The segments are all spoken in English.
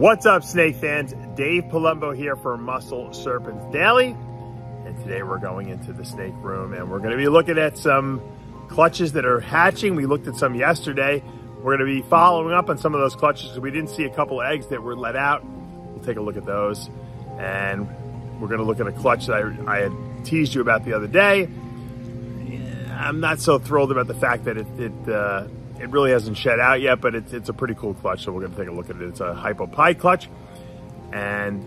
What's up, snake fans? Dave Palumbo here for Muscle Serpents Daily. And today we're going into the snake room and we're going to be looking at some clutches that are hatching. We looked at some yesterday. We're going to be following up on some of those clutches because we didn't see a couple of eggs that were let out. We'll take a look at those. And we're going to look at a clutch that I had teased you about the other day. I'm not so thrilled about the fact that it really hasn't shed out yet, but it's a pretty cool clutch, so we're going to take a look at it. It's a HYPO PIED clutch, and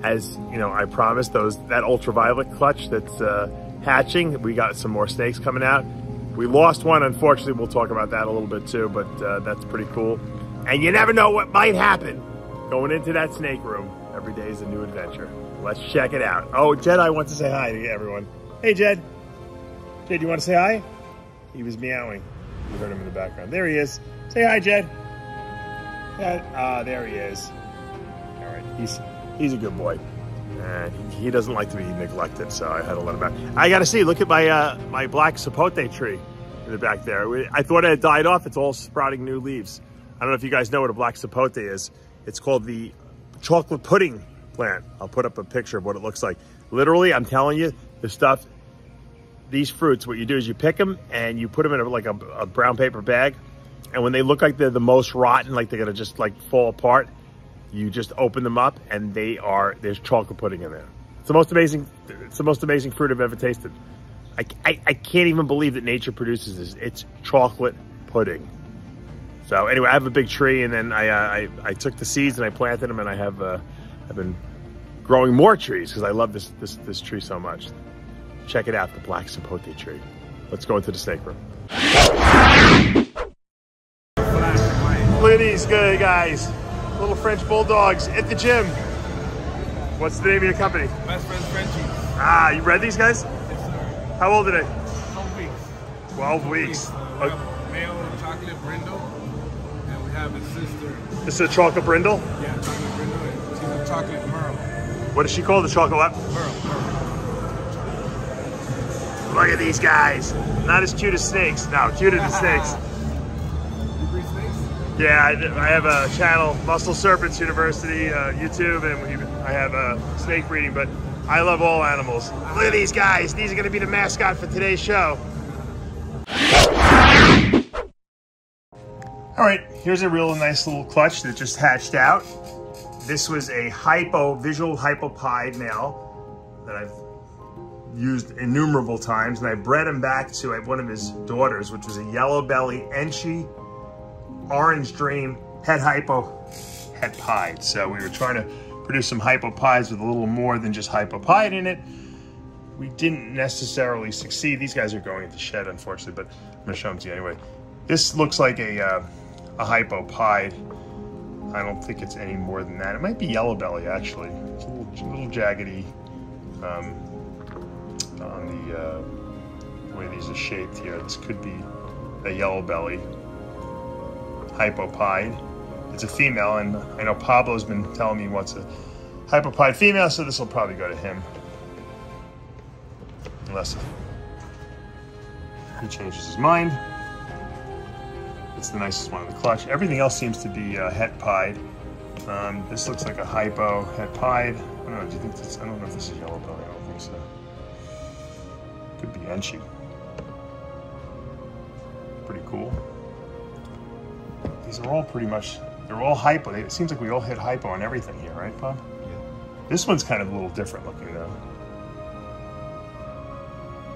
as you know, I promised that ultraviolet clutch that's hatching. We got some more snakes coming out. We lost one, unfortunately. We'll talk about that a little bit too, but that's pretty cool. And you never know what might happen going into that snake room. Every day is a new adventure. Let's check it out. Oh, Jedi wants to say hi to everyone. Hey, Jed. Jed, you want to say hi? He was meowing. You heard him in the background. There he is. Say hi, Jed. There he is. All right, he's a good boy. And he doesn't like to be neglected, so I had to let him out. I got to see, look at my black sapote tree in the back there. I thought it had died off. It's all sprouting new leaves. I don't know if you guys know what a black sapote is. It's called the chocolate pudding plant. I'll put up a picture of what it looks like. Literally, I'm telling you, the stuff, these fruits, what you do is you pick them and you put them in like a brown paper bag. And when they look like they're the most rotten, like they're gonna just like fall apart, you just open them up and there's chocolate pudding in there. It's the most amazing fruit I've ever tasted. I can't even believe that nature produces this. It's chocolate pudding. So anyway, I have a big tree, and then I took the seeds and I planted them, and I've been growing more trees because I love this tree so much. Check it out, the black sapote tree. Let's go into the snake room. Look at these good guys. Little French bulldogs at the gym. What's the name of your company? Best Friends Frenchies. Ah, you bred these guys? Yes, sir. How old are they? 12 weeks. 12 weeks. We have male chocolate brindle, and we have his sister. This is a chocolate brindle? Yeah, chocolate brindle, and she's a chocolate merle. What is she called? The chocolate what? Merle. Look at these guys. Not as cute as snakes. No, cuter than snakes. You breed snakes? Yeah, I have a channel, Muscle Serpents University, YouTube, and I have snake breeding, but I love all animals. Look at these guys. These are going to be the mascot for today's show. All right, here's a real nice little clutch that just hatched out. This was a visual HYPO PIED male that I've used innumerable times, and I bred him back to one of his daughters, which was a yellow belly Enchi orange dream het HYPO het PIED. So we were trying to produce some HYPO PIEDs with a little more than just HYPO PIED in it. We didn't necessarily succeed. These guys are going into shed, unfortunately, but I'm gonna show them to you anyway. This looks like a HYPO PIED. I don't think it's any more than that. It might be yellow belly, actually. It's a little jaggedy on the way these are shaped here. This could be a yellow belly HYPO PIED. It's a female, and I know Pablo's been telling me what's a HYPO PIED female, so this will probably go to him. Unless he changes his mind. It's the nicest one in the clutch. Everything else seems to be het PIED. This looks like a HYPO het PIED. I don't know, do you think this, I don't know if this is yellow belly, I don't think so. Could be Enchi. Pretty cool. These are all pretty much, they're all HYPO. It seems like we all hit HYPO on everything here, right, Bob? Yeah. This one's kind of a little different looking though.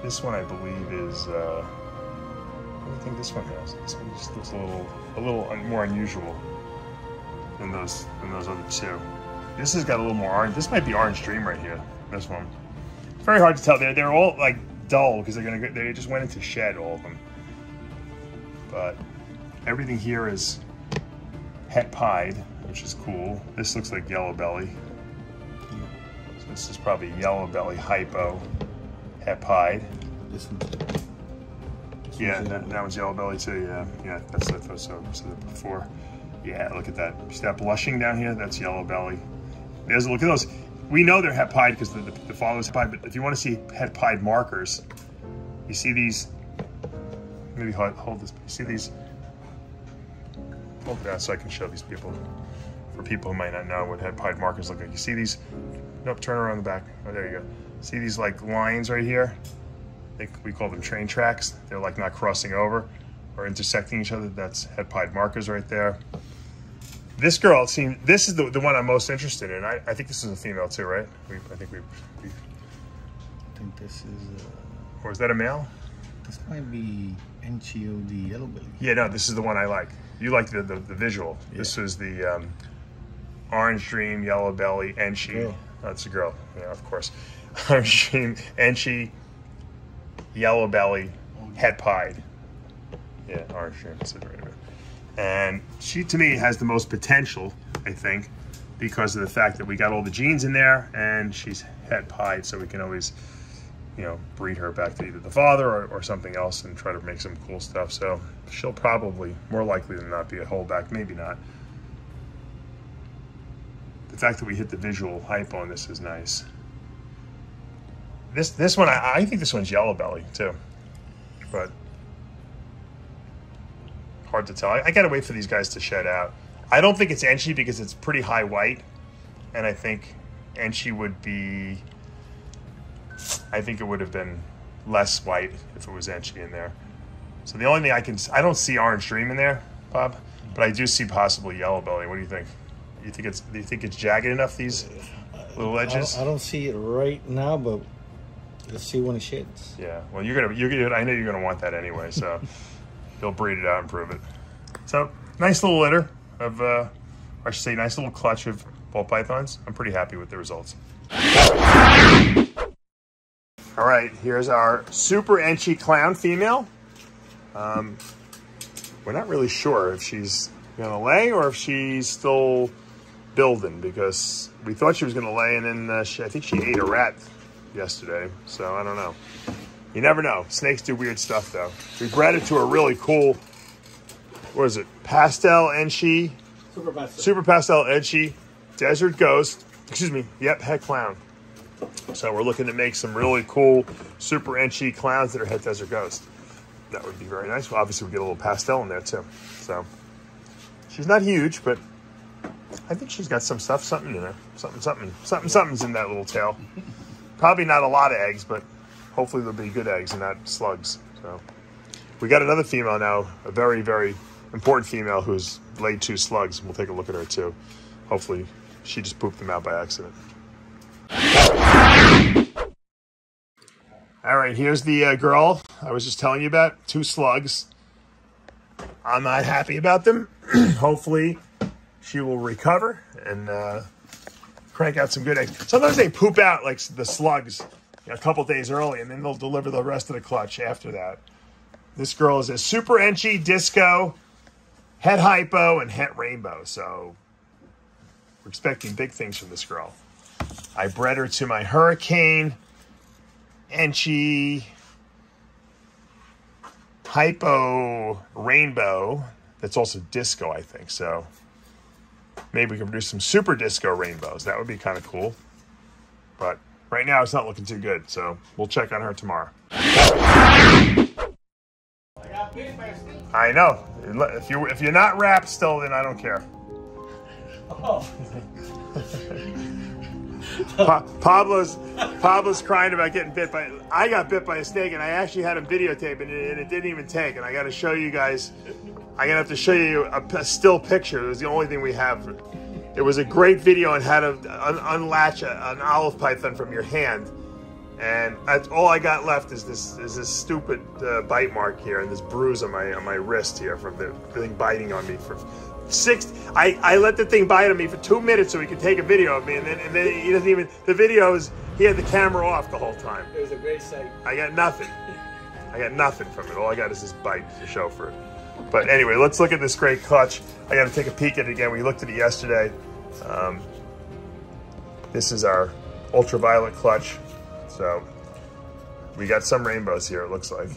This one I believe is, what do you think this one has? This one just looks a little more unusual than those other two. This has got a little more orange. This might be Orange Dream right here. This one. It's very hard to tell. They're all like dull because they just went into shed, all of them. But everything here is het PIED, which is cool. This looks like yellow belly. So this is probably yellow belly HYPO het PIED. This one. Yeah, that one's yellow belly too. Yeah, that's what I said before. Yeah, look at that. See that blushing down here? That's yellow belly. There's a look at those. We know they're het PIED because the follows PIED, but if you want to see het PIED markers, you see these. Maybe hold this. You see these? Hold that so I can show these people. for people who might not know what head pied markers look like. You see these? Nope, turn around the back. Oh, there you go. See these like lines right here? We call them train tracks. They're like not crossing over or intersecting each other. That's head pied markers right there. This girl, it seems, this is the one I'm most interested in. I think this is a female too, right? I think this is or is that a male? This might be Enchi or the yellow belly. Yeah, no, this is the one I like. You like the visual. Yeah. This is the Orange Dream, Yellow Belly, Enchi. That's a girl, yeah, of course. Orange Dream, Enchi, Yellow Belly, head pied. Yeah, Orange Dream, that's it right there. And she, to me, has the most potential, I think, because of the fact that we got all the genes in there and she's head pied, so we can always, you know, breed her back to either the father or something else and try to make some cool stuff. So she'll probably, more likely than not, be a holdback, maybe not. The fact that we hit the visual hype on this is nice. This one, I think this one's yellow belly too, but hard to tell. I gotta wait for these guys to shed out. I don't think it's Enchi because it's pretty high white, and I think Enchi would be, I think it would have been less white if it was Enchi in there. So the only thing I don't see Orange Dream in there, Bob, but I do see possibly yellow belly. What do you think? Do you think it's jagged enough, these little edges? I don't see it right now, but let's see when it sheds. Yeah, well, you're gonna. I know you're gonna want that anyway, so you'll breed it out and prove it. So nice little litter of, or I should say, nice little clutch of ball pythons. I'm pretty happy with the results. All right, here's our Super Enchi Clown female. We're not really sure if she's gonna lay or if she's still building, because we thought she was gonna lay, and then I think she ate a rat yesterday, so I don't know. You never know. Snakes do weird stuff though. We bred it to a really cool, what is it, pastel Enchi? Super pastel Enchi, desert ghost, excuse me, yep, head clown. So we're looking to make some really cool Super Enchi clowns that are head desert ghost. That would be very nice. Well, obviously we get a little pastel in there too. So she's not huge, but I think she's got some stuff, something in there. Something's in that little tail. Probably not a lot of eggs, but hopefully there'll be good eggs and not slugs. So we got another female now, a very, very important female who's laid 2 slugs. We'll take a look at her too. Hopefully she just pooped them out by accident. All right, here's the girl I was just telling you about. 2 slugs. I'm not happy about them. Hopefully she will recover and crank out some good eggs. Sometimes they poop out like the slugs a couple days early, and then they'll deliver the rest of the clutch after that. This girl is a Super Enchi Disco, Het Hypo, and Het Rainbow. So we're expecting big things from this girl. I bred her to my Hurricane, Enchi, Hypo Rainbow. That's also disco, I think. So maybe we can produce some super disco rainbows. That would be kind of cool. But right now it's not looking too good. So we'll check on her tomorrow. I know. If you're not wrapped still, then I don't care. Oh. Pablo's crying about getting bit by. I got bit by a snake, and I actually had him videotape, and it didn't even take. And I got to show you guys. I'm gonna have to show you a still picture. It was the only thing we have. It was a great video on how to unlatch an olive python from your hand, and that's all I got left is this stupid bite mark here and this bruise on my wrist here from the thing biting on me for 6. I let the thing bite on me for 2 minutes so he could take a video of me, and then he doesn't even. The video is he had the camera off the whole time. It was a great sight. I got nothing. I got nothing from it. All I got is this bite to show for it. But anyway, let's look at this great clutch. I got to take a peek at it again. We looked at it yesterday. This is our ultraviolet clutch. So we got some rainbows here, it looks like.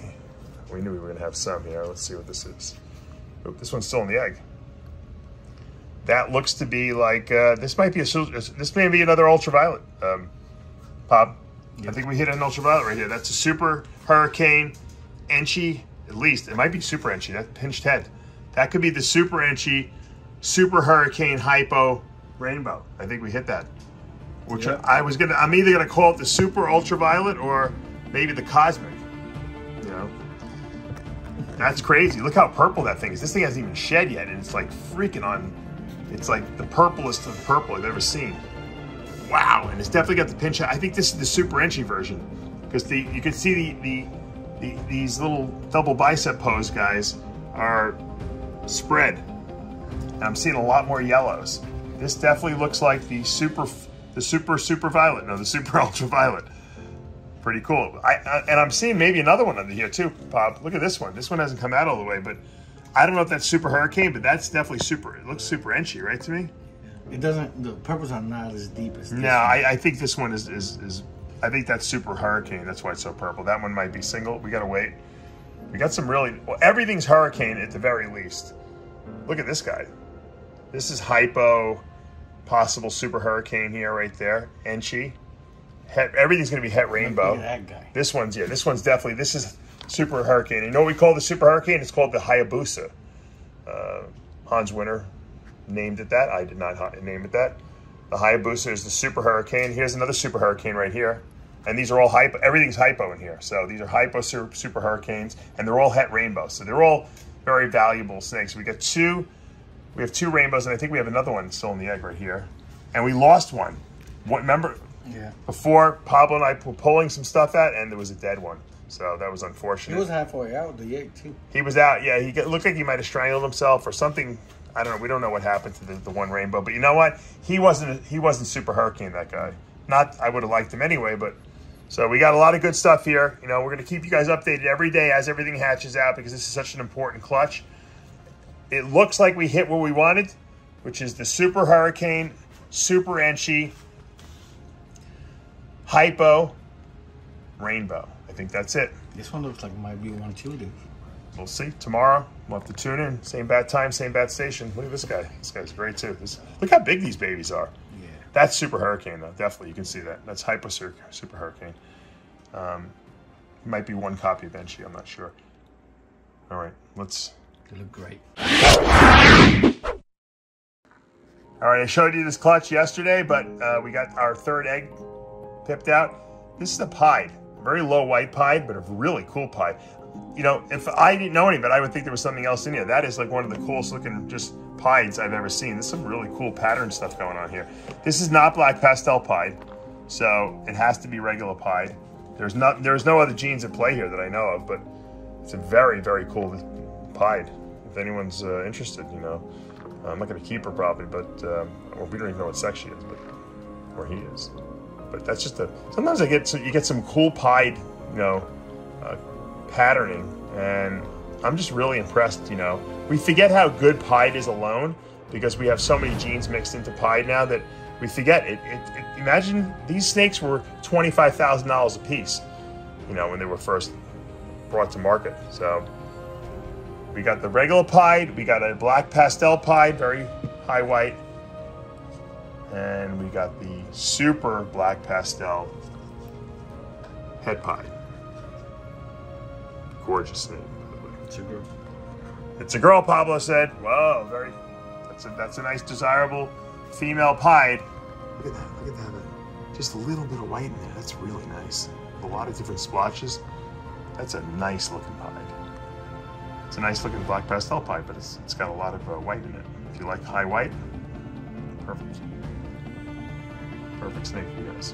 We knew we were going to have some here. Let's see what this is. Oh, this one's still in the egg. That looks to be like, this may be another ultraviolet, Pop. Yeah. I think we hit an ultraviolet right here. That's a Super Hurricane Enchi. At least it might be Super Enchi. That pinched head. That could be the Super Enchi, Super Hurricane Hypo rainbow. I think we hit that. Which Yep. I'm either gonna call it the super ultraviolet or maybe the cosmic. You know, that's crazy. Look how purple that thing is. This thing hasn't even shed yet, and it's like freaking on. It's like the purplest of purple I've ever seen. Wow, and it's definitely got the pinch. I think this is the super Enchi version because you can see these little double bicep pose guys are spread. And I'm seeing a lot more yellows. This definitely looks like the super violet. No, the super ultraviolet. Pretty cool. And I'm seeing maybe another one under here too, Bob. Look at this one. This one hasn't come out all the way, but I don't know if that's super hurricane, but that's definitely super. It looks super Enchi, right to me? It doesn't. The purples are not as deep as this. No, I think this one is. I think that's super hurricane. That's why it's so purple. That one might be single. We gotta wait. We got some really. Well, everything's hurricane at the very least. Look at this guy. This is HYPO, possible super hurricane here, right there. Enchi. Everything's gonna be het rainbow. Look at that guy. This one's definitely. This is super hurricane. You know what we call the super hurricane? It's called the Hayabusa. Hans Winter named it that. I did not name it that. The Hayabusa is the super hurricane. Here's another super hurricane right here. And these are all HYPO. Everything's HYPO in here. So these are HYPO super hurricanes, and they're all het rainbow. So they're all very valuable snakes. We have two rainbows, and I think we have another one still in the egg right here. And we lost one. Remember? Yeah. Before, Pablo and I were pulling some stuff out, and there was a dead one. So that was unfortunate. He was halfway out the egg too. He was out. Yeah, he looked like he might have strangled himself or something. I don't know. We don't know what happened to the one rainbow. But you know what? He wasn't super hurricane, that guy. Not, I would have liked him anyway. But so we got a lot of good stuff here. You know, we're going to keep you guys updated every day as everything hatches out because this is such an important clutch. It looks like we hit what we wanted, which is the super hurricane, super Enchi, HYPO, rainbow. I think that's it. This one looks like it might be one too, dude. We'll see. Tomorrow, we'll have to tune in. Same bat time, same bat station. Look at this guy. This guy's great too. Look how big these babies are. Yeah. That's super hurricane though. Definitely, you can see that. That's HYPO super hurricane. Might be one copy of Enchi. I'm not sure. All right, let's. They look great. All right, I showed you this clutch yesterday, but we got our third egg pipped out. This is a pied. Very low white pied, but a really cool pied. You know, if I didn't know any, but I would think there was something else in here. That is like one of the coolest looking just pieds I've ever seen. There's some really cool pattern stuff going on here. This is not black pastel pied, so it has to be regular pied. There's no other genes at play here that I know of, but it's a very, very cool pied. If anyone's interested, you know. I'm not going to keep her probably, but or we don't even know what sex she is, but or he is. But that's just sometimes you get some cool pied, you know, patterning, and I'm just really impressed. You know, we forget how good pied is alone because we have so many genes mixed into pied now that we forget it. Imagine these snakes were $25,000 a piece, you know, when they were first brought to market. So we got the regular pied, we got a black pastel pied, very high white, and we got the super black pastel head pied. Gorgeous snake, by the way. It's a girl. It's a girl, Pablo said. Whoa, very. That's a nice, desirable female pied. Look at that. Look at that. Just a little bit of white in there. That's really nice. A lot of different splotches. That's a nice looking pied. It's a nice looking black pastel pied, but it's got a lot of white in it. If you like high white, perfect. Perfect snake for you guys.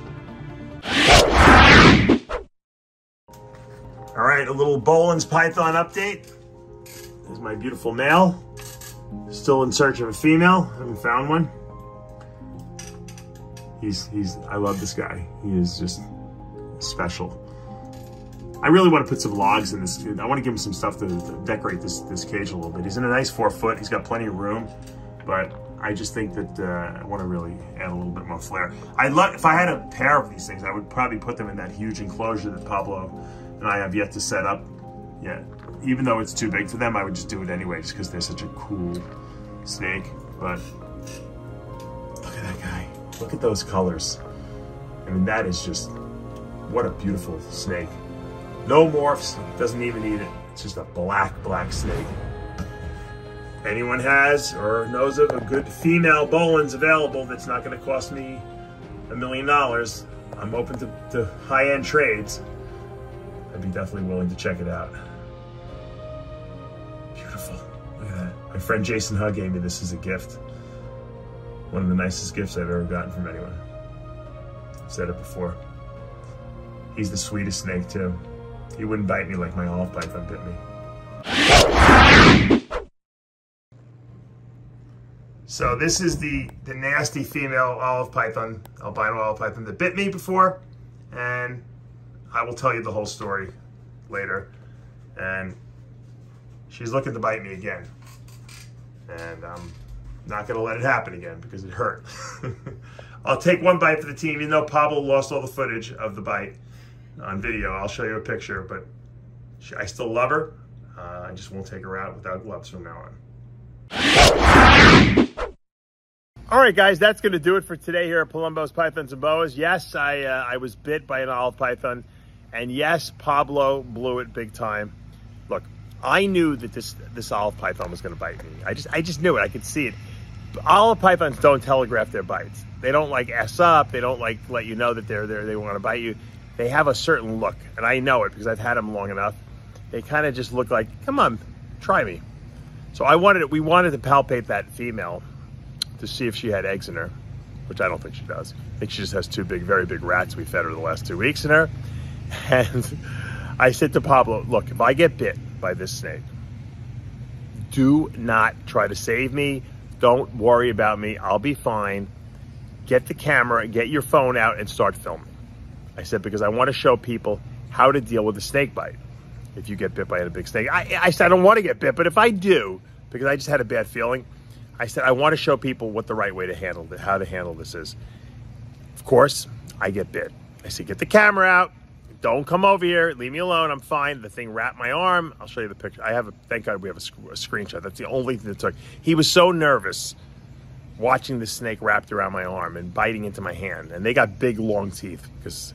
All right, a little Boland's Python update. There's my beautiful male. Still in search of a female. Haven't found one. I love this guy. He is just special. I really want to put some logs in this. I want to give him some stuff to decorate this cage a little bit. He's in a nice 4 foot. He's got plenty of room, but I just think that I want to really add a little bit more flair. If I had a pair of these things, I would probably put them in that huge enclosure that Pablo and I have yet to set up yet. Even though it's too big for them, I would just do it anyway, just because they're such a cool snake. But look at that guy. Look at those colors. I mean, that is just, what a beautiful snake. No morphs, doesn't even need it. It's just a black snake. anyone has or knows of a good female Boelens available that's not going to cost me $1 million, I'm open to high-end trades. I'd be definitely willing to check it out. Beautiful. Look at that. My friend Jason Hugg gave me this as a gift. One of the nicest gifts I've ever gotten from anyone. I've said it before. He's the sweetest snake too. He wouldn't bite me like my olive python bit me. So this is the nasty female olive python, albino olive python that bit me before, and I will tell you the whole story later. And she's looking to bite me again, and I'm not gonna let it happen again because it hurt. I'll take one bite for the team, even though Pablo lost all the footage of the bite on video. I'll show you a picture, but I still love her. I just won't take her out without gloves from now on. All right, guys, that's going to do it for today here at Palumbo's Pythons and Boas. Yes, I was bit by an olive python, and yes, Pablo blew it big time. Look, I knew that this olive python was going to bite me. I just knew it. I could see it. Olive pythons don't telegraph their bites. They don't like S up. They don't like let you know that they're there. They want to bite you. They have a certain look, and I know it because I've had them long enough. They kind of just look like, come on, try me. So we wanted to palpate that female to see if she had eggs in her, which I don't think she does. I think she just has two very big rats we fed her the last 2 weeks in her. And I said to Pablo, look, if I get bit by this snake, do not try to save me. Don't worry about me. I'll be fine. Get the camera, get your phone out, and start filming. I said, because I want to show people how to deal with a snake bite. If you get bit by a big snake. I said, I don't want to get bit, but if I do, because I just had a bad feeling, I said, I want to show people what the right way to handle it, how to handle this is. Of course, I get bit. I said, get the camera out. Don't come over here. Leave me alone. I'm fine. The thing wrapped my arm. I'll show you the picture. Thank God we have a screenshot. That's the only thing that took. He was so nervous watching the snake wrapped around my arm and biting into my hand. And they got big, long teeth because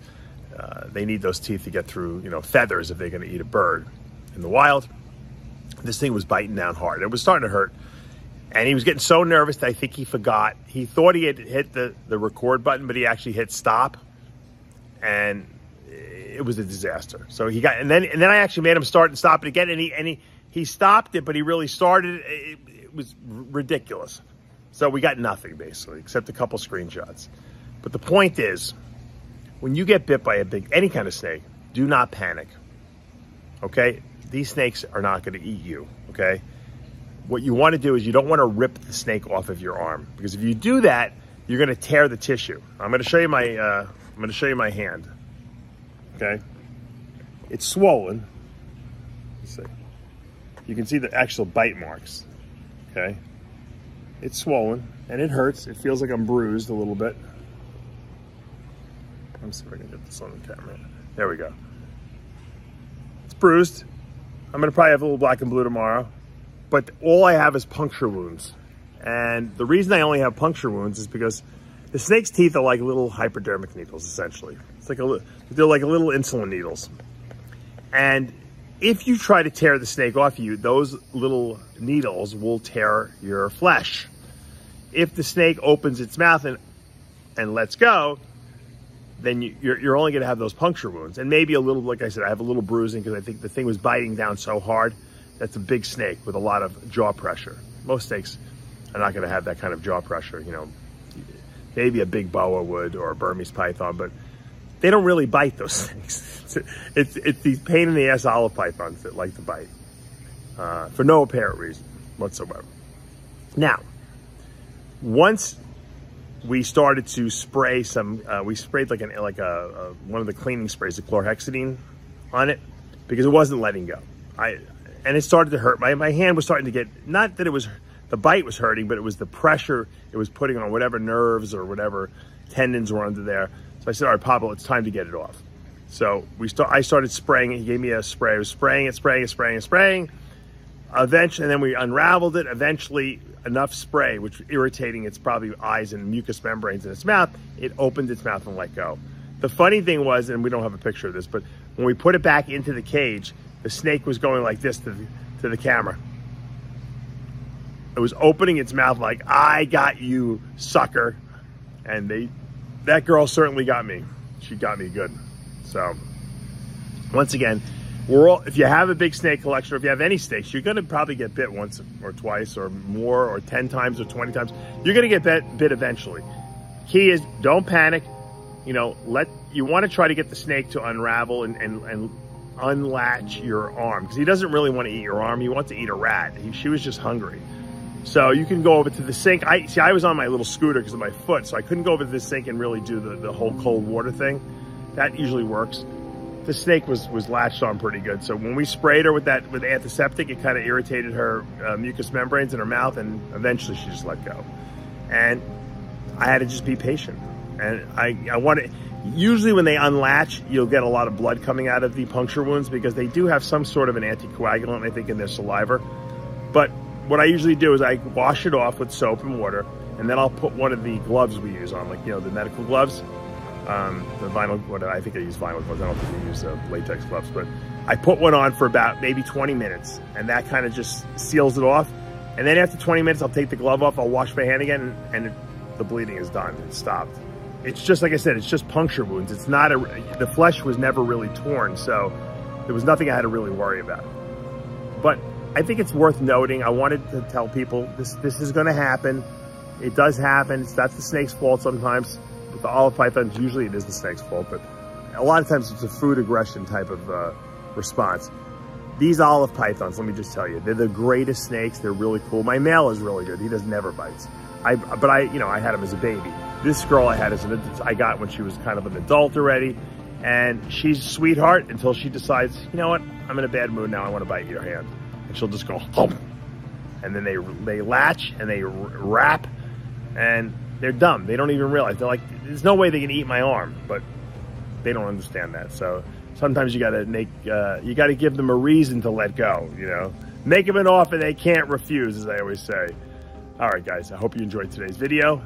they need those teeth to get through, feathers if they're going to eat a bird in the wild. This thing was biting down hard. It was starting to hurt. And he was getting so nervous that I think he forgot. He thought he had hit the record button, but he actually hit stop. And it was a disaster. So he got, and then I actually made him start and stop it again. And he stopped it, but he really started it. It was ridiculous. So we got nothing basically, except a couple screenshots. But the point is, when you get bit by any kind of snake, do not panic. Okay? These snakes are not going to eat you. Okay? What you want to do is you don't want to rip the snake off of your arm, because if you do that, you're going to tear the tissue. I'm going to show you my hand. Okay? It's swollen. Let's see. You can see the actual bite marks. Okay? It's swollen and it hurts. It feels like I'm bruised a little bit. Let me see if I can get this on the camera. There we go. It's bruised. I'm going to probably have a little black and blue tomorrow. But all I have is puncture wounds. And the reason I only have puncture wounds is because the snake's teeth are like little hypodermic needles, essentially. It's like they're like little insulin needles. And if you try to tear the snake off you, those little needles will tear your flesh. If the snake opens its mouth and lets go, then you're only going to have those puncture wounds. And maybe a little, like I said, I have a little bruising because I think the thing was biting down so hard. That's a big snake with a lot of jaw pressure. Most snakes are not going to have that kind of jaw pressure. Maybe a big boa would or a Burmese python, but they don't really bite those snakes. It's these pain in the ass olive pythons that like to bite for no apparent reason whatsoever. Now, once we started to spray some, we sprayed like one of the cleaning sprays, the chlorhexidine on it, because it wasn't letting go. And it started to hurt. My hand was starting to get, not that it was, the bite was hurting, but it was the pressure it was putting on whatever nerves or whatever tendons were under there. So I said, all right, Pablo, it's time to get it off. So I started spraying it. He gave me a spray. I was spraying it. Eventually, and then we unraveled it. Eventually, enough spray, which was irritating its probably eyes and mucous membranes in its mouth, it opened its mouth and let go. The funny thing was, and we don't have a picture of this, but when we put it back into the cage, the snake was going like this to the camera. it was opening its mouth like, I got you, sucker. And that girl certainly got me. She got me good. So once again, if you have a big snake collection, or if you have any snakes, you're going to probably get bit once or twice or more, or 10 times or 20 times. You're going to get bit eventually. Key is, don't panic. You know, you want to try to get the snake to unravel and unlatch your arm, because he doesn't really want to eat your arm. He wants to eat a rat. She was just hungry. So you can go over to the sink. I was on my little scooter because of my foot, so I couldn't go over to the sink and really do the whole cold water thing. That usually works. The snake was latched on pretty good. So when we sprayed her with antiseptic, it kind of irritated her mucous membranes in her mouth, and eventually she just let go. And I had to just be patient. And I wanted, usually when they unlatch, you'll get a lot of blood coming out of the puncture wounds, because they do have some sort of an anticoagulant, I think, in their saliva. But what I usually do is I wash it off with soap and water, and then I'll put one of the gloves we use on, like, you know, the medical gloves. The vinyl, I think I use vinyl gloves. I don't think we use latex gloves, but I put one on for about maybe 20 minutes, and that kind of just seals it off. And then after 20 minutes, I'll take the glove off, I'll wash my hand again, and the bleeding is done. It's stopped. It's just, like I said, it's just puncture wounds. It's not the flesh was never really torn, so there was nothing I had to really worry about. But I think it's worth noting. I wanted to tell people this is going to happen. It does happen. That's the snake's fault sometimes. With the olive pythons, usually it is the snake's fault, but a lot of times it's a food aggression type of response. These olive pythons, let me just tell you, they're the greatest snakes. They're really cool. My male is really good. He never bites. But I had him as a baby. This girl I got when she was kind of an adult already, and she's a sweetheart until she decides, you know what, I'm in a bad mood now. I want to bite your hand, and she'll just go home, and then they latch and they wrap, and they're dumb. They don't even realize. They're like, there's no way they can eat my arm, but they don't understand that. So sometimes you gotta give them a reason to let go, you know. Make them an offer they can't refuse, as I always say. All right, guys, I hope you enjoyed today's video.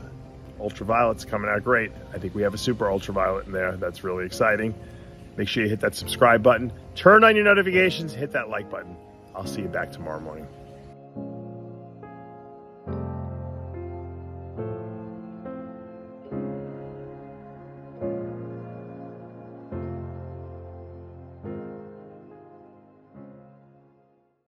Ultraviolet's coming out great. I think we have a super ultraviolet in there. That's really exciting. Make sure you hit that subscribe button. Turn on your notifications, hit that like button. I'll see you back tomorrow morning.